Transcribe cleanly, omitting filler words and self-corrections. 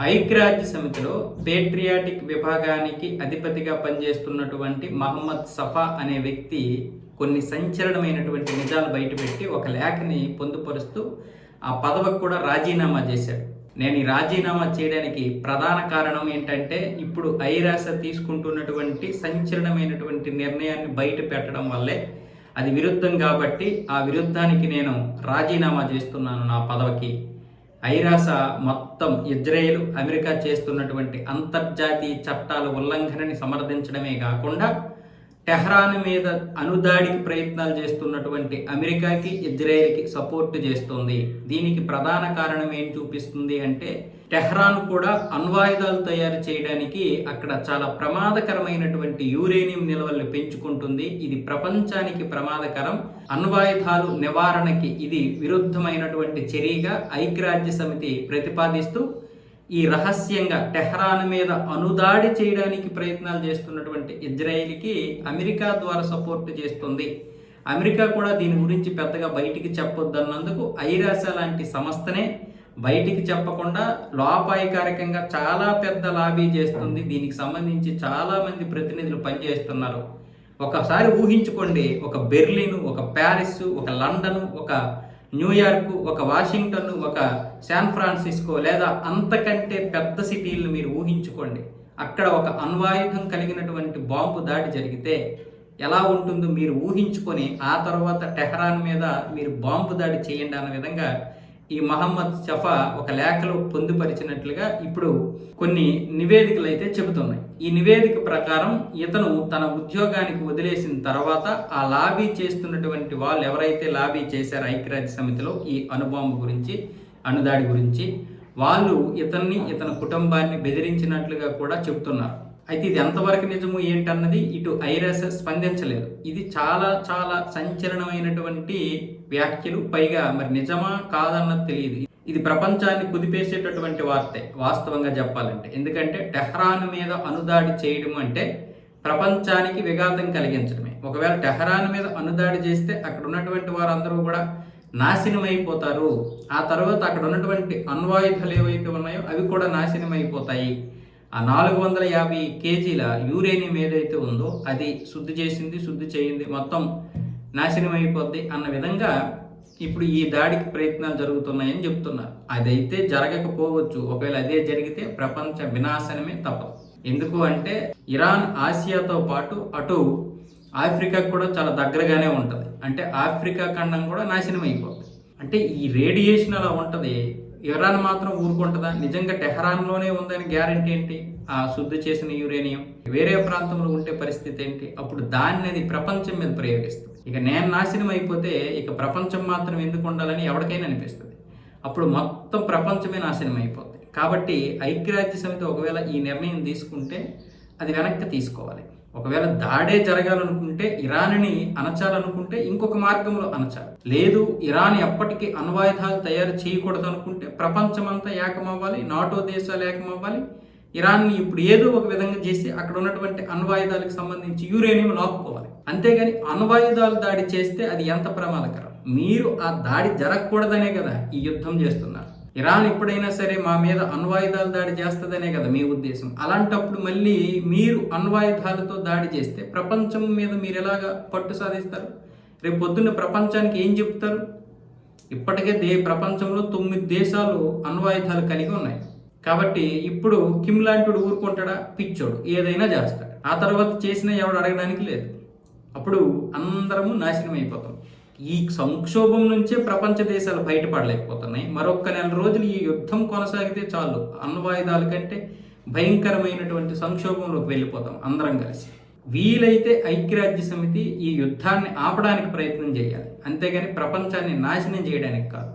ఐక్యరాజ్య సమితిలో పేట్రియాటిక్ విభాగానికి అధిపతిగా పనిచేస్తున్నటువంటి మహమ్మద్ సఫా అనే వ్యక్తి కొన్ని సంచలనమైనటువంటి నిజాలు బయటపెట్టి ఒక లేఖని పొందుపరుస్తూ ఆ పదవికి కూడా రాజీనామా చేశాడు. నేను ఈ రాజీనామా చేయడానికి ప్రధాన కారణం ఏంటంటే ఇప్పుడు ఐరాస తీసుకుంటున్నటువంటి సంచలనమైనటువంటి నిర్ణయాన్ని బయట పెట్టడం వల్లే అది విరుద్ధం కాబట్టి ఆ విరుద్ధానికి నేను రాజీనామా చేస్తున్నాను నా పదవికి. ఐరాస మొత్తం ఇజ్రాయెల్ అమెరికా చేస్తున్నటువంటి అంతర్జాతీయ చట్టాల ఉల్లంఘనని సమర్థించడమే కాకుండా టెహ్రాన్ మీద అనుదాడికి ప్రయత్నాలు చేస్తున్నటువంటి అమెరికాకి ఇజ్రాయెల్కి సపోర్ట్ చేస్తుంది. దీనికి ప్రధాన కారణం ఏం చూపిస్తుంది అంటే టెహ్రాన్ కూడా అణ్వాయుధాలు తయారు చేయడానికి అక్కడ చాలా ప్రమాదకరమైనటువంటి యురేనియం నిల్వల్ని పెంచుకుంటుంది. ఇది ప్రపంచానికి ప్రమాదకరం. అణ్వాయుధాలు నివారణకి ఇది విరుద్ధమైనటువంటి చర్యగా ఐక్యరాజ్య సమితి ప్రతిపాదిస్తూ ఈ రహస్యంగా టెహ్రాన్ మీద అనుదాడి చేయడానికి ప్రయత్నాలు చేస్తున్నటువంటి ఇజ్రాయెల్కి అమెరికా ద్వారా సపోర్ట్ చేస్తుంది. అమెరికా కూడా దీని గురించి పెద్దగా బయటికి చెప్పొద్దన్నందుకు ఐరాస లాంటి సంస్థనే బయటికి చెప్పకుండా లోపాయకారికంగా చాలా పెద్ద లాబీ చేస్తుంది. దీనికి సంబంధించి చాలామంది ప్రతినిధులు పనిచేస్తున్నారు. ఒకసారి ఊహించుకోండి, ఒక బెర్లిన్, ఒక ప్యారిస్, ఒక లండన్, ఒక న్యూయార్క్, ఒక వాషింగ్టన్, ఒక శాన్ ఫ్రాన్సిస్కో లేదా అంతకంటే పెద్ద సిటీలను మీరు ఊహించుకోండి. అక్కడ ఒక అణ్వాయుధం కలిగినటువంటి బాంబు దాడి జరిగితే ఎలా ఉంటుందో మీరు ఊహించుకొని ఆ తర్వాత టెహ్రాన్ మీద మీరు బాంబు దాడి చేయండి అన్న విధంగా ఈ మహమ్మద్ సఫా ఒక లేఖలో పొందుపరిచినట్లుగా ఇప్పుడు కొన్ని నివేదికలు అయితే చెబుతున్నాయి. ఈ నివేదిక ప్రకారం ఇతను తన ఉద్యోగానికి వదిలేసిన తర్వాత ఆ లాబీ చేస్తున్నటువంటి వాళ్ళు ఎవరైతే లాబీ చేశారో ఐక్యరాజ్య సమితిలో ఈ అణుబాంబు గురించి, అణుదాడి గురించి, వాళ్ళు ఇతని కుటుంబాన్ని బెదిరించినట్లుగా కూడా చెబుతున్నారు. అయితే ఇది ఎంతవరకు నిజము ఏంటన్నది ఇటు ఐరాస స్పందించలేదు. ఇది చాలా చాలా సంచలనమైనటువంటి వ్యాఖ్యలు, పైగా మరి నిజమా కాదన్నది తెలియదు. ఇది ప్రపంచాన్ని కుదిపేసేటటువంటి వార్తే వాస్తవంగా చెప్పాలంటే. ఎందుకంటే టెహ్రాన్ మీద అనుదాడి చేయడం అంటే ప్రపంచానికి విఘాతం కలిగించడమే. ఒకవేళ టెహ్రాన్ మీద అనుదాడి చేస్తే అక్కడ ఉన్నటువంటి వారందరూ కూడా నాశనం అయిపోతారు. ఆ తర్వాత అక్కడ ఉన్నటువంటి అణ్వాయుధాలు ఏవైతే ఉన్నాయో అవి కూడా నాశనం అయిపోతాయి. ఆ 450 కేజీల యురేనియం ఏదైతే ఉందో అది శుద్ధి చేయింది మొత్తం నాశనం అయిపోద్ది అన్న విధంగా ఇప్పుడు ఈ దాడికి ప్రయత్నాలు జరుగుతున్నాయని చెప్తున్నారు. అదైతే జరగకపోవచ్చు. ఒకవేళ అదే జరిగితే ప్రపంచ వినాశనమే తప్పదు. ఎందుకు అంటే ఇరాన్ ఆసియాతో పాటు అటు ఆఫ్రికాకు కూడా చాలా దగ్గరగానే ఉంటుంది. అంటే ఆఫ్రికా ఖండం కూడా నాశనం అయిపోతుంది. అంటే ఈ రేడియేషన్ అలా ఉంటుంది. ఇరాన్ మాత్రం ఊరుకుంటుందా? నిజంగా టెహ్రాన్లోనే ఉందని గ్యారంటీ ఏంటి? ఆ శుద్ధి చేసిన యురేనియం వేరే ప్రాంతంలో ఉంటే పరిస్థితి ఏంటి? అప్పుడు దాన్ని అది ప్రపంచం మీద ప్రయోగిస్తుంది. ఇక నేను నాశనం అయిపోతే ఇక ప్రపంచం మాత్రం ఎందుకు ఉండాలని ఎవరికైనా అనిపిస్తుంది. అప్పుడు మొత్తం ప్రపంచమే నాశనం అయిపోతుంది. కాబట్టి ఐక్యరాజ్య సమితి ఒకవేళ ఈ నిర్ణయం తీసుకుంటే అది వెనక్కి తీసుకోవాలి. ఒకవేళ దాడే జరగాలనుకుంటే, ఇరాన్ని అణచాలనుకుంటే ఇంకొక మార్గంలో అణచాలి. లేదు ఇరాన్ ఎప్పటికీ అణ్వాయుధాలు తయారు చేయకూడదు అనుకుంటే ప్రపంచమంతా ఏకమవ్వాలి, నాటో దేశాలు ఏకమవ్వాలి. ఇరాన్ని ఇప్పుడు ఏదో ఒక విధంగా చేసి అక్కడ ఉన్నటువంటి అణ్వాయుధాలకు సంబంధించి యురేనియం లాక్కోవాలి. అంతేగాని అణ్వాయుధాలు దాడి చేస్తే అది ఎంత ప్రమాదకరం. మీరు ఆ దాడి జరగకూడదనే కదా ఈ యుద్ధం చేస్తున్నారు. ఇరాన్ ఎప్పుడైనా సరే మా మీద అణ్వాయుధాలు దాడి చేస్తుందనే కదా మీ ఉద్దేశం. అలాంటప్పుడు మళ్ళీ మీరు అణ్వాయుధాలతో దాడి చేస్తే ప్రపంచం మీద మీరు ఎలాగా పట్టు సాధిస్తారు? రేపు పొద్దున్న ప్రపంచానికి ఏం చెప్తారు? ఇప్పటికే ప్రపంచంలో 9 దేశాలు అణ్వాయుధాలు కలిగి ఉన్నాయి. కాబట్టి ఇప్పుడు కిమ్ లాంటి ఊరుకుంటాడా? పిచ్చోడు ఏదైనా చేస్తాడు. ఆ తర్వాత చేసినా ఎవడు అడగడానికి లేదు. అప్పుడు అందరము నాశనం అయిపోతాం. ఈ సంక్షోభం నుంచే ప్రపంచ దేశాలు బయటపడలేకపోతున్నాయి. మరొక నెల రోజులు ఈ యుద్ధం కొనసాగితే చాలు, అణ్వాయుధాల కంటే భయంకరమైనటువంటి సంక్షోభంలోకి వెళ్ళిపోతాం అందరం కలిసి. వీలైతే ఐక్యరాజ్య సమితి ఈ యుద్ధాన్ని ఆపడానికి ప్రయత్నం చేయాలి, అంతేగాని ప్రపంచాన్ని నాశనం చేయడానికి కాదు.